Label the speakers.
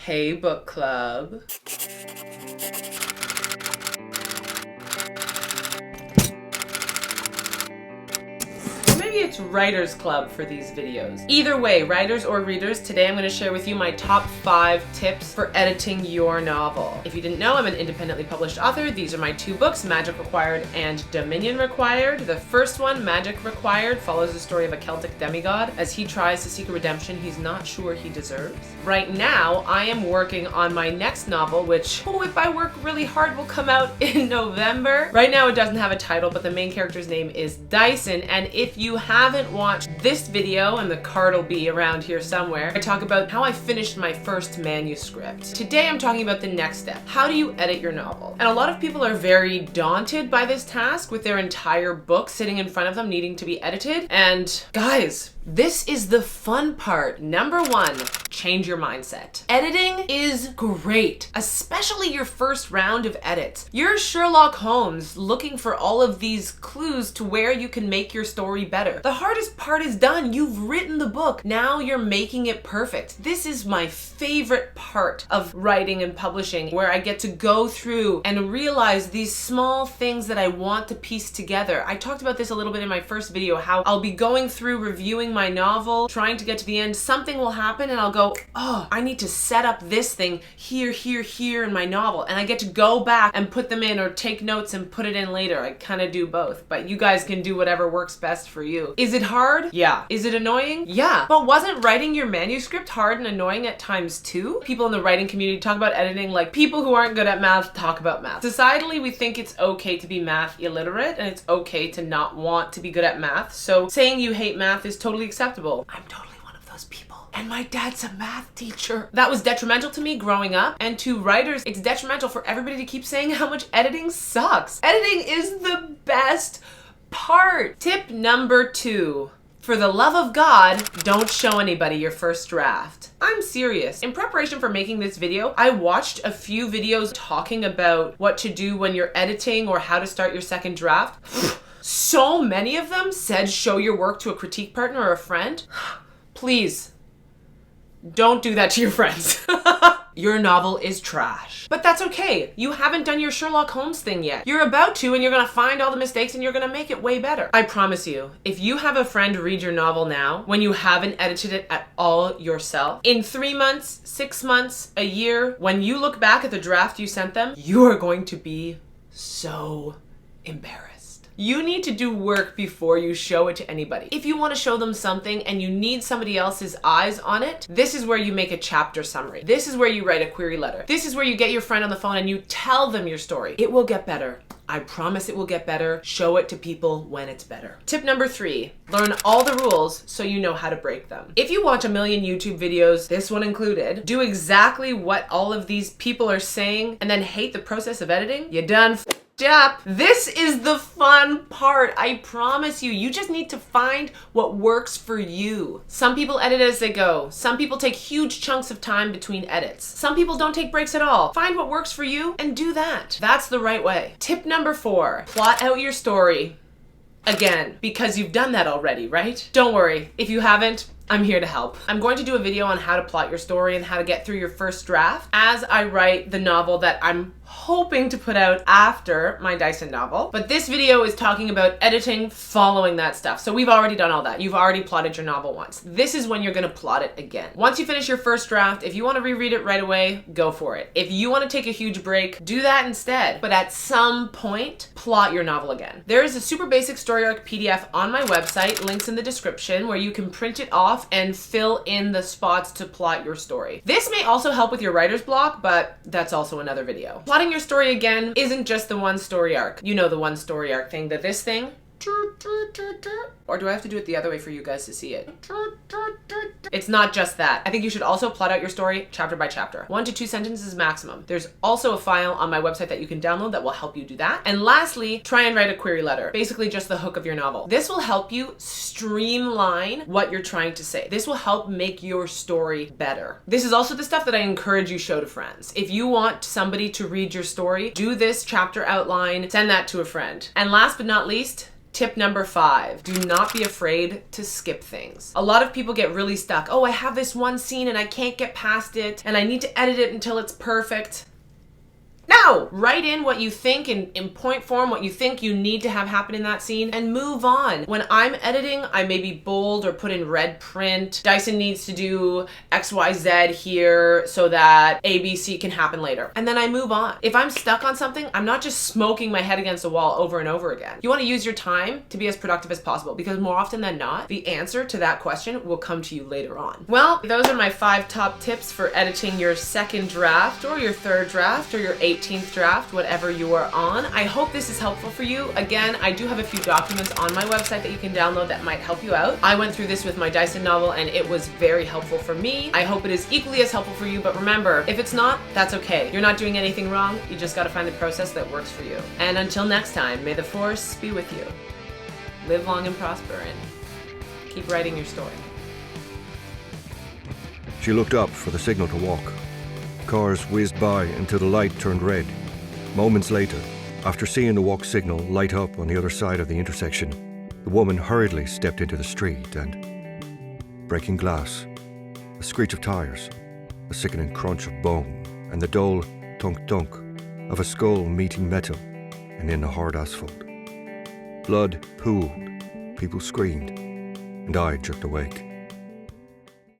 Speaker 1: Hey, book club. Maybe it's Writers Club for these videos. Either way, writers or readers, today I'm going to share with you my top 5 tips for editing your novel. If you didn't know, I'm an independently published author. These are my 2 books, Magic Required and Dominion Required. The first one, Magic Required, follows the story of a Celtic demigod as he tries to seek a redemption he's not sure he deserves. Right now, I am working on my next novel, which, if I work really hard, will come out in November. Right now, it doesn't have a title, but the main character's name is Dyson, and if you haven't watched this video, and the card will be around here somewhere, I talk about how I finished my first manuscript. Today I'm talking about the next step. How do you edit your novel? And a lot of people are very daunted by this task with their entire book sitting in front of them needing to be edited. And guys, this is the fun part. Number 1, change your mindset. Editing is great, especially your first round of edits. You're Sherlock Holmes looking for all of these clues to where you can make your story better. The hardest part is done. You've written the book. Now you're making it perfect. This is my favorite part of writing and publishing, where I get to go through and realize these small things that I want to piece together. I talked about this a little bit in my first video, how I'll be going through reviewing my novel, trying to get to the end, something will happen and I'll go, oh, I need to set up this thing here, here, here in my novel. And I get to go back and put them in or take notes and put it in later. I kind of do both, but you guys can do whatever works best for you. Is it hard? Yeah. Is it annoying? Yeah. But wasn't writing your manuscript hard and annoying at times too? People in the writing community talk about editing like people who aren't good at math talk about math. Societally, we think it's okay to be math illiterate and it's okay to not want to be good at math. So saying you hate math is totally acceptable. I'm totally one of those people. And my dad's a math teacher. That was detrimental to me growing up. And to writers, it's detrimental for everybody to keep saying how much editing sucks. Editing is the best part. Tip number 2. For the love of God, don't show anybody your first draft. I'm serious. In preparation for making this video, I watched a few videos talking about what to do when you're editing or how to start your second draft. So many of them said show your work to a critique partner or a friend. Please, don't do that to your friends. Your novel is trash. But that's okay. You haven't done your Sherlock Holmes thing yet. You're about to, and you're gonna find all the mistakes and you're gonna make it way better. I promise you, if you have a friend read your novel now, when you haven't edited it at all yourself, in 3 months, 6 months, a year, when you look back at the draft you sent them, you are going to be so embarrassed. You need to do work before you show it to anybody. If you want to show them something and you need somebody else's eyes on it, this is where you make a chapter summary. This is where you write a query letter. This is where you get your friend on the phone and you tell them your story. It will get better. I promise it will get better. Show it to people when it's better. Tip number 3, learn all the rules so you know how to break them. If you watch a million YouTube videos, this one included, do exactly what all of these people are saying and then hate the process of editing, you done f***ed up. This is the fun part. I promise you. You just need to find what works for you. Some people edit as they go. Some people take huge chunks of time between edits. Some people don't take breaks at all. Find what works for you and do that. That's the right way. Tip number 4, plot out your story. Again, because you've done that already, right? Don't worry. If you haven't, I'm here to help. I'm going to do a video on how to plot your story and how to get through your first draft as I write the novel that I'm hoping to put out after my Dyson novel. But this video is talking about editing following that stuff. So we've already done all that. You've already plotted your novel once. This is when you're gonna plot it again. Once you finish your first draft, if you wanna reread it right away, go for it. If you wanna take a huge break, do that instead. But at some point, plot your novel again. There is a super basic story arc PDF on my website, links in the description, where you can print it off and fill in the spots to plot your story. This may also help with your writer's block, but that's also another video. Plotting your story again isn't just the one story arc. You know the one story arc thing, that this thing. Or do I have to do it the other way for you guys to see it? It's not just that. I think you should also plot out your story chapter by chapter. 1 to 2 sentences maximum. There's also a file on my website that you can download that will help you do that. And lastly, try and write a query letter. Basically just the hook of your novel. This will help you streamline what you're trying to say. This will help make your story better. This is also the stuff that I encourage you show to friends. If you want somebody to read your story, do this chapter outline, send that to a friend. And last but not least, Tip number 5, do not be afraid to skip things. A lot of people get really stuck. Oh, I have this one scene and I can't get past it and I need to edit it until it's perfect. No! Write in what you think in point form, what you think you need to have happen in that scene, and move on. When I'm editing, I maybe bold or put in red print. Dyson needs to do XYZ here so that ABC can happen later. And then I move on. If I'm stuck on something, I'm not just smoking my head against the wall over and over again. You want to use your time to be as productive as possible, because more often than not, the answer to that question will come to you later on. Well, those are my 5 top tips for editing your second draft or your third draft or your 18th draft, whatever you are on. I hope this is helpful for you. Again, I do have a few documents on my website that you can download that might help you out. I went through this with my Dyson novel and it was very helpful for me. I hope it is equally as helpful for you, but remember, if it's not, that's okay. You're not doing anything wrong. You just got to find the process that works for you. And until next time, may the force be with you. Live long and prosper and keep writing your story.
Speaker 2: She looked up for the signal to walk. Cars whizzed by until the light turned red. Moments later, after seeing the walk signal light up on the other side of the intersection, the woman hurriedly stepped into the street and, breaking glass, a screech of tires, a sickening crunch of bone, and the dull thunk-thunk of a skull meeting metal and in the hard asphalt. Blood pooled, people screamed, and I jerked awake.